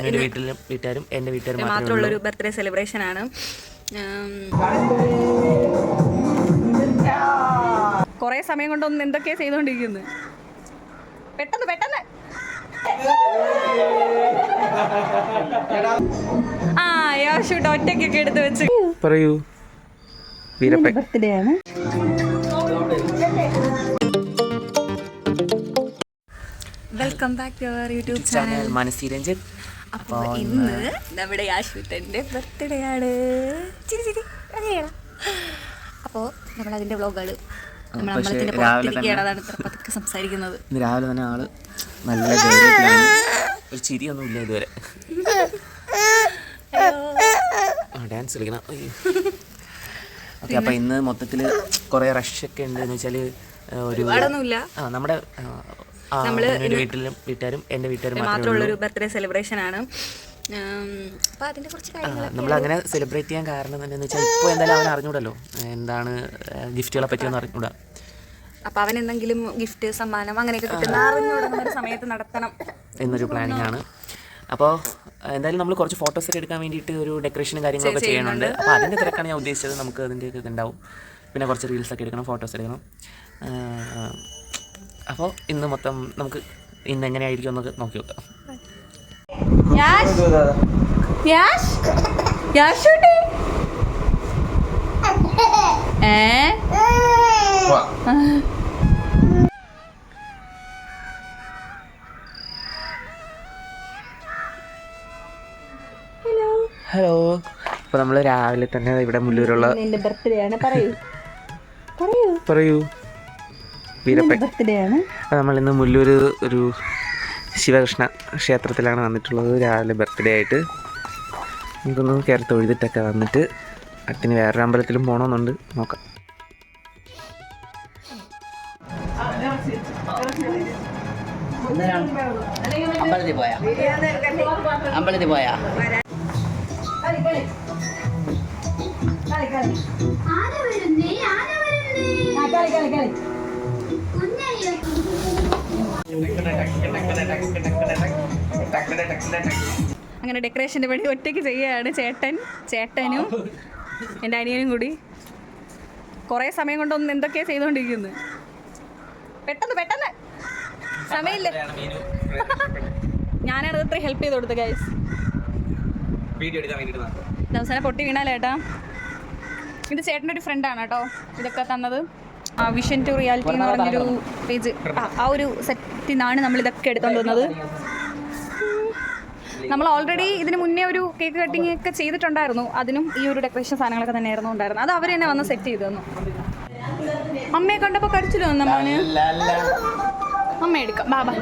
എൻ്റെ വീട്ടുകാരും എൻ്റെ വീട്ടുകാരും മാത്രമുള്ളൊരു ബർത്ത്ഡേ സെലിബ്രേഷൻ ആണ്. കുറേ സമയം കൊണ്ടൊന്നും എന്തൊക്കെയാ ചെയ്തുകൊണ്ടിരിക്കുന്നത്. പെട്ടെന്ന് പെട്ടെന്ന് യാഷൂട്ട് ഒറ്റയ്ക്കൊക്കെ എടുത്ത് വെച്ച് പറയൂ. ബർത്ത്ഡേ ആണ്. Welcome back to our YouTube channel മനസ്സി രഞ്ജിത്ത്. അപ്പോൾ ഇന്ന് നമ്മുടെ യാഷൂട്ടൻ്റെ ബർത്ത്ഡേ ആണ്. അപ്പോൾ നമ്മളതിൻ്റെ വ്ളോഗുകൾ നമ്മൾ അമ്പലത്തിൻ്റെ പുറത്തിരിക്കുകയാണ്. അതാണ് ഇത്ര പതുക്കെ സംസാരിക്കുന്നത്. ഇന്ന് രാവിലെ തന്നെ ആള് നല്ല ധൈര്യത്തിലാണ്. ഒരു ചിരിയൊന്നും ഇല്ല ഇതുവരെ. ഡാൻസ് കളിക്കണം. ഓക്കെ, അപ്പോൾ ഇന്ന് മൊത്തത്തിൽ കുറേ റഷൊക്കെ ഉണ്ട്. എന്ന് വെച്ചാൽ ഒരുപാടൊന്നുമില്ല. നമ്മുടെ വീട്ടുകാരും എൻ്റെ വീട്ടുകാരും മാത്രമുള്ളൊരു ബർത്ത്ഡേ സെലിബ്രേഷൻ ആണ്. അപ്പോൾ അതിൻ്റെ കുറച്ച് കാര്യങ്ങൾ നമ്മൾ അങ്ങനെ സെലിബ്രേറ്റ് ചെയ്യാൻ കാരണം എന്താണെന്ന് വെച്ചാൽ ഇപ്പോൾ എന്തായാലും അവൻ അറിഞ്ഞൂടല്ലോ എന്താണ് ഗിഫ്റ്റുകളെ പറ്റിയൊന്നും അറിഞ്ഞൂടാ. അപ്പോൾ അവൻ എന്തെങ്കിലും ഗിഫ്റ്റ് സമ്മാനം അങ്ങനെയൊക്കെ കിട്ടുന്ന അറിഞ്ഞുകൂടുന്ന ഒരു സമയത്ത് നടത്തണം എന്നൊരു പ്ലാനിങ് ആണ്. അപ്പോൾ എന്തായാലും നമ്മൾ കുറച്ച് ഫോട്ടോസൊക്കെ എടുക്കാൻ വേണ്ടിയിട്ട് ഒരു ഡെക്കറേഷനും കാര്യങ്ങളൊക്കെ ചെയ്യുന്നുണ്ട്. അപ്പോൾ അതിൻ്റെ തിരക്കാണ് ഞാൻ ഉദ്ദേശിച്ചത്. നമുക്ക് അതിൻ്റെയൊക്കെ ഉണ്ടാവും. പിന്നെ കുറച്ച് റീൽസൊക്കെ എടുക്കണം, ഫോട്ടോസ് എടുക്കണം. അപ്പോൾ ഇന്ന് മൊത്തം നമുക്ക് ഇന്ന് എങ്ങനെയായിരിക്കും എന്നൊക്കെ നോക്കി നോക്കാം. ഹലോ. അപ്പോൾ നമ്മൾ രാവിലെ തന്നെ ഇവിടെ മുല്ലൂരുള്ള ബർത്ത്ഡേ ആണ്. പറയൂ. നമ്മളിന്ന് മുല്ലൂർ ഒരു ശിവകൃഷ്ണ ക്ഷേത്രത്തിലാണ് വന്നിട്ടുള്ളത്. രാവിലെ ബർത്ത്ഡേ ആയിട്ട് നമുക്കൊന്ന് കയറി തൊഴുതിട്ടൊക്കെ വന്നിട്ട് അടുത്തിന് വേറൊരു അമ്പലത്തിലും പോകണമെന്നുണ്ട്. നോക്കാം. അമ്പലത്തിൽ പോയാ അങ്ങനെ ഡെക്കറേഷൻ്റെ പണി ഒറ്റയ്ക്ക് ചെയ്യുകയാണ് ചേട്ടനും എൻ്റെ അനിയനും കൂടി. കുറേ സമയം കൊണ്ടൊന്നും എന്തൊക്കെയാ ചെയ്തുകൊണ്ടിരിക്കുന്നത്. പെട്ടെന്ന് പെട്ടെന്ന് സമയമില്ല. ഞാനാണ് ഇത്ര ഹെൽപ്പ് ചെയ്ത് കൊടുത്തത് ഗൈസ്. ദിവസം പൊട്ടി വീണാലേട്ടാ. ഇത് ചേട്ടൻ്റെ ഒരു ഫ്രണ്ടാണ് കേട്ടോ ഇതൊക്കെ തന്നത്. വിഷൻ ടു റിയാലിറ്റി എന്ന് പറഞ്ഞൊരു പേജ്, ആ ഒരു സെറ്റിൽ നിന്നാണ് നമ്മളിതൊക്കെ എടുത്തുകൊണ്ട് വന്നത്. നമ്മൾ ഓൾറെഡി ഇതിന് മുന്നേ ഒരു കേക്ക് കട്ടിങ് ഒക്കെ ചെയ്തിട്ടുണ്ടായിരുന്നു. അതിനും ഈ ഒരു ഡെക്കറേഷൻ സാധനങ്ങളൊക്കെ തന്നെയായിരുന്നു ഉണ്ടായിരുന്നത്. അത് അവർ തന്നെ വന്ന് സെറ്റ് ചെയ്ത് തന്നു. അമ്മയെ കണ്ടപ്പോൾ കടിച്ചില്ലോ മോന്. അമ്മ എടുക്കാം. ബാബാ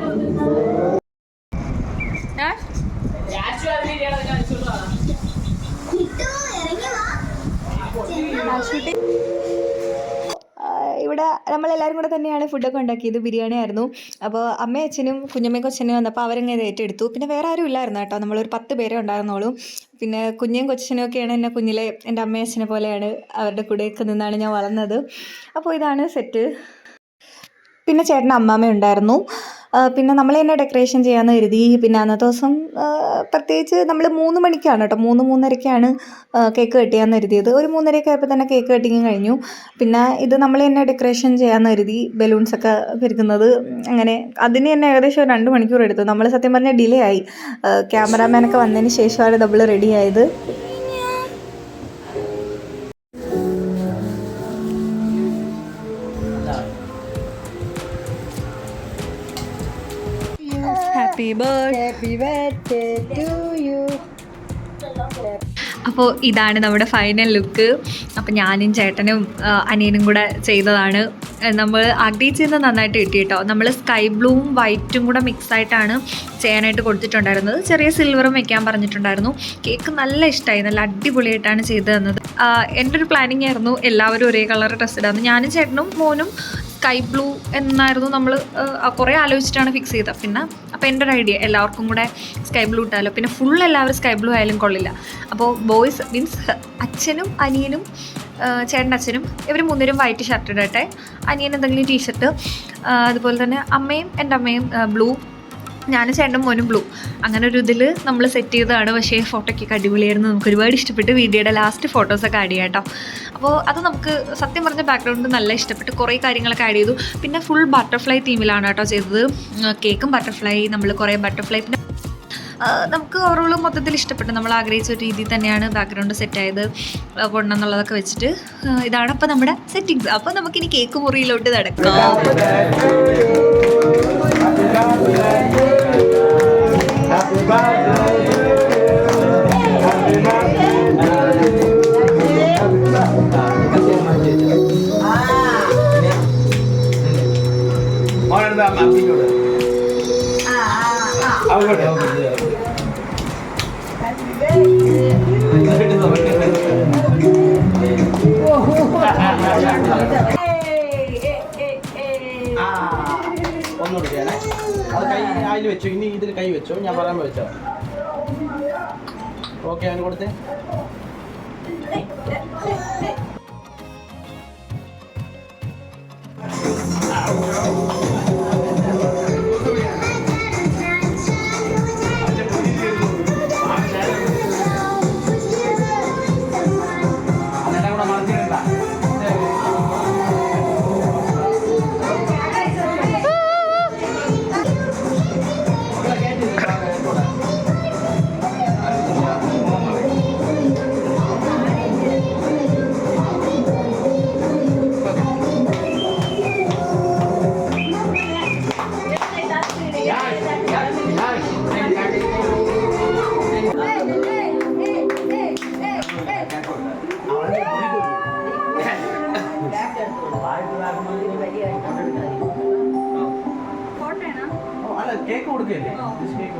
ഇവിടെ നമ്മളെല്ലാവരും കൂടെ തന്നെയാണ് ഫുഡൊക്കെ ഉണ്ടാക്കിയത്. ബിരിയാണി ആയിരുന്നു. അപ്പോൾ അമ്മയും അച്ഛനും കുഞ്ഞമ്മയും കൊച്ചനും വന്നപ്പോൾ അവരങ്ങനെ ഏറ്റെടുത്തു. പിന്നെ വേറെ ആരും ഇല്ലായിരുന്നു കേട്ടോ. നമ്മളൊരു 10 പേരേ ഉണ്ടായിരുന്നുള്ളൂ. പിന്നെ കുഞ്ഞും കൊച്ചനും ഒക്കെയാണ് എന്നെ കുഞ്ഞിലെ എൻ്റെ അമ്മയും അച്ഛനെ പോലെയാണ്. അവരുടെ കൂടെയൊക്കെ നിന്നാണ് ഞാൻ വളർന്നത്. അപ്പോൾ ഇതാണ് സെറ്റ്. പിന്നെ ചേട്ടൻ്റെ അമ്മാമ്മ ഉണ്ടായിരുന്നു. പിന്നെ നമ്മൾ തന്നെ ഡെക്കറേഷൻ ചെയ്യാമെന്ന് കരുതി. പിന്നെ അന്നത്തെ ദിവസം പ്രത്യേകിച്ച് നമ്മൾ 3 മണിക്കാണ് കേട്ടോ 3-3:30ക്കാണ് കേക്ക് കട്ട് ചെയ്യാമെന്ന് കരുതിയത്. ഒരു 3:30 ആയപ്പോൾ തന്നെ കേക്ക് കട്ടിങ് കഴിഞ്ഞു. പിന്നെ ഇത് നമ്മൾ തന്നെ ഡെക്കറേഷൻ ചെയ്യാമെന്ന് കരുതി. ബലൂൺസൊക്കെ പെരുക്കുന്നത്. അങ്ങനെ അതിന് തന്നെ ഏകദേശം 2 മണിക്കൂർ എടുത്തു. നമ്മൾ സത്യം പറഞ്ഞാൽ ഡിലേ ആയി. ക്യാമറാമാനൊക്കെ വന്നതിന് ശേഷമാണ് നമ്മൾ റെഡി ആയത്. Happy birthday to you. അപ്പോൾ ഇതാണ് നമ്മുടെ ഫൈനൽ ലുക്ക്. അപ്പോൾ ഞാനും ചേട്ടനും അനിയനും കൂടെ ചെയ്തതാണ്. നമ്മൾ ആഗ്രഹിച്ചത് നന്നായിട്ട് കിട്ടി കേട്ടോ. നമ്മൾ സ്കൈ ബ്ലൂവും വൈറ്റും കൂടെ മിക്സായിട്ടാണ് ചെയ്യാനായിട്ട് കൊടുത്തിട്ടുണ്ടായിരുന്നത്. ചെറിയ സിൽവറും വെക്കാൻ പറഞ്ഞിട്ടുണ്ടായിരുന്നു. കേക്ക് നല്ല ഇഷ്ടമായി, നല്ല അടിപൊളിയായിട്ടാണ് ചെയ്തു തന്നത്. എൻ്റെ ഒരു പ്ലാനിങ് ആയിരുന്നു എല്ലാവരും ഒരേ കളർ ഡ്രസ്സ് ഇടാമെന്ന്. ഞാനും ചേട്ടനും മോനും സ്കൈ ബ്ലൂ എന്നായിരുന്നു നമ്മൾ കുറേ ആലോചിച്ചിട്ടാണ് ഫിക്സ് ചെയ്തത്. പിന്നെ അപ്പോൾ എൻ്റെ ഒരു ഐഡിയ എല്ലാവർക്കും കൂടെ സ്കൈ ബ്ലൂ ഇട്ടാലോ. പിന്നെ ഫുൾ എല്ലാവരും സ്കൈ ബ്ലൂ ആയാലും കൊള്ളില്ല. അപ്പോൾ ബോയ്സ് മീൻസ് അച്ഛനും അനിയനും ചേട്ടൻ്റെ അച്ഛനും ഇവർ 3 പേരും വൈറ്റ് ഷർട്ട് ഇടട്ടെ, അനിയൻ എന്തെങ്കിലും ടീഷർട്ട്, അതുപോലെ തന്നെ അമ്മയും എൻ്റെ അമ്മയും ബ്ലൂ, ഞാനും ചേട്ടനും മോനും ബ്ലൂ, അങ്ങനെ ഒരു ഇതിൽ നമ്മൾ സെറ്റ് ചെയ്തതാണ്. പക്ഷേ ഫോട്ടോയ്ക്കൊക്കെ അടിപൊളിയായിരുന്നു. നമുക്ക് ഒരുപാട് ഇഷ്ടപ്പെട്ട്. വീഡിയോയുടെ ലാസ്റ്റ് ഫോട്ടോസൊക്കെ ആഡ് ചെയ്യാം കേട്ടോ. അപ്പോൾ അത് നമുക്ക് സത്യം പറഞ്ഞ ബാക്ക്ഗ്രൗണ്ട് നല്ല ഇഷ്ടപ്പെട്ട്. കുറേ കാര്യങ്ങളൊക്കെ ആഡ് ചെയ്തു. പിന്നെ ഫുൾ ബട്ടർഫ്ലൈ തീമിലാണ് കേട്ടോ ചെയ്തത്. കേക്കും ബട്ടർഫ്ലൈ, നമ്മൾ കുറേ ബട്ടർഫ്ലൈ, പിന്നെ നമുക്ക് ഓവറോൾ മൊത്തത്തിൽ ഇഷ്ടപ്പെട്ടു. നമ്മൾ ആഗ്രഹിച്ച ഒരു രീതിയിൽ തന്നെയാണ് ബാക്ക്ഗ്രൗണ്ട് സെറ്റായത് കൊണ്ടെന്നുള്ളതൊക്കെ വെച്ചിട്ട്. ഇതാണ് അപ്പോൾ നമ്മുടെ സെറ്റിങ്സ്. അപ്പോൾ നമുക്കിനി കേക്ക് മുറിയിലോട്ട് നടക്കാം. ഒന്നുകൂടി ചെയ്യണേ. അത് കൈ അതിൽ വെച്ചു. ഇനി ഇതിൽ കൈ വെച്ചോ, ഞാൻ പറയുമ്പോൾ വെച്ചോ. ഓക്കെ, അതിന് കൊടുത്തേ. കേക്ക് കൊടുക്കല്ലേ? കേക്ക്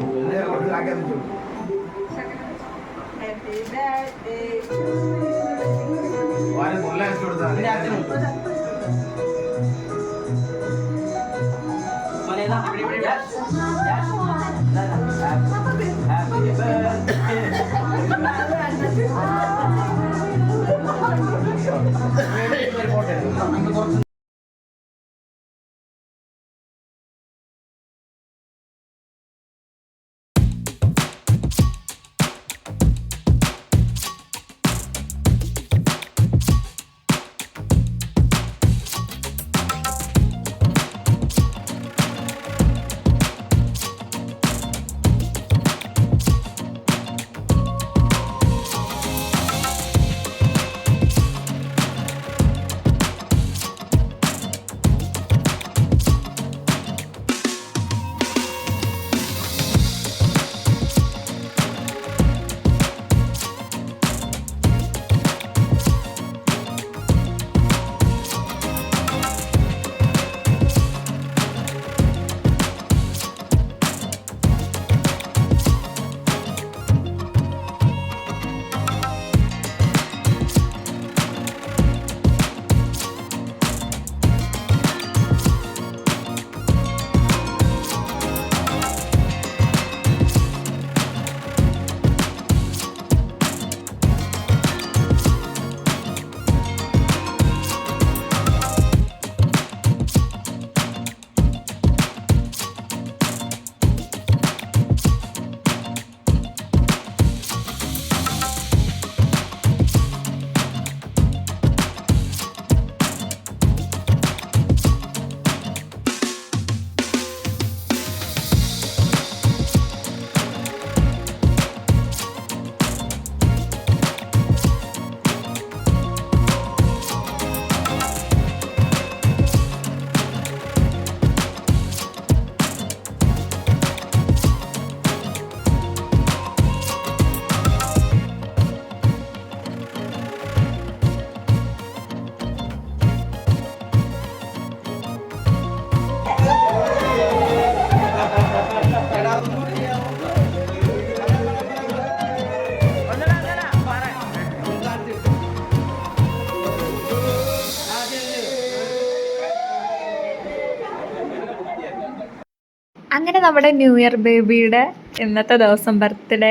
അങ്ങനെ നമ്മുടെ ന്യൂ ഇയർ ബേബിയുടെ ഇന്നത്തെ ദിവസം ബർത്ത്ഡേ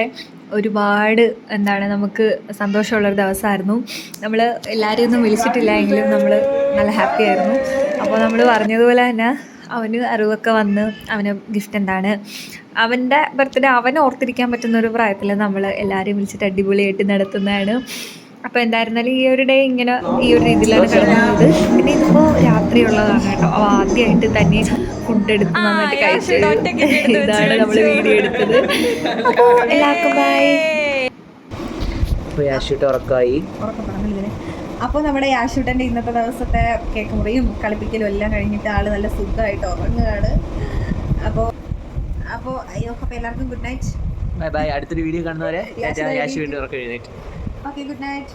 ഒരുപാട് നമുക്ക് സന്തോഷമുള്ളൊരു ദിവസമായിരുന്നു. നമ്മൾ എല്ലാവരെയും ഒന്നും വിളിച്ചിട്ടില്ല എങ്കിലും നമ്മൾ നല്ല ഹാപ്പി ആയിരുന്നു. അപ്പോൾ നമ്മൾ പറഞ്ഞതുപോലെ തന്നെ അവന് അറിവൊക്കെ വന്ന് അവന് ഗിഫ്റ്റ് എന്താണ് അവൻ്റെ ബർത്ത്ഡേ അവൻ ഓർത്തിരിക്കാൻ പറ്റുന്ന ഒരു പ്രായത്തിൽ നമ്മൾ എല്ലാവരെയും വിളിച്ചിട്ട് അടിപൊളിയായിട്ട് നടത്തുന്നതാണ്. അപ്പോൾ എന്തായിരുന്നാലും ഈ ഒരു ഡേ ഇങ്ങനെ ഈ ഒരു രീതിയിലാണ് കിടന്നത്. പിന്നെ ഇതിപ്പോൾ രാത്രിയുള്ളതാണ് കേട്ടോ. അപ്പോൾ ആദ്യമായിട്ട് തന്നെ ഫുഡ് എടുത്ത് നന്നായിട്ട് കഴിച്ചു. ഇതാണ് നമ്മൾ വീഡിയോ എടുത്തത്. അപ്പോൾ എല്ലാവർക്കും ബൈ. അപ്പോൾ യാഷൂട്ട് ഉറക്കമായി. അപ്പോൾ നമ്മുടെ യാഷൂട്ടൻ്റെ ഇന്നത്തെ ദിവസത്തെ കേക്ക് മുറിയും കളിപ്പിക്കലും എല്ലാം കഴിഞ്ഞിട്ട് ആൾ നല്ല സുഖമായിട്ട് ഉറങ്ങുകയാണ്. അപ്പോൾ എല്ലാവർക്കും ഗുഡ് നൈറ്റ്. Bye bye. അടുത്തൊരു വീഡിയോ കാണുന്നവരെ യാഷു വീണ്ടും ഉറക്കം എഴുന്നേറ്റ്. Okay, good night.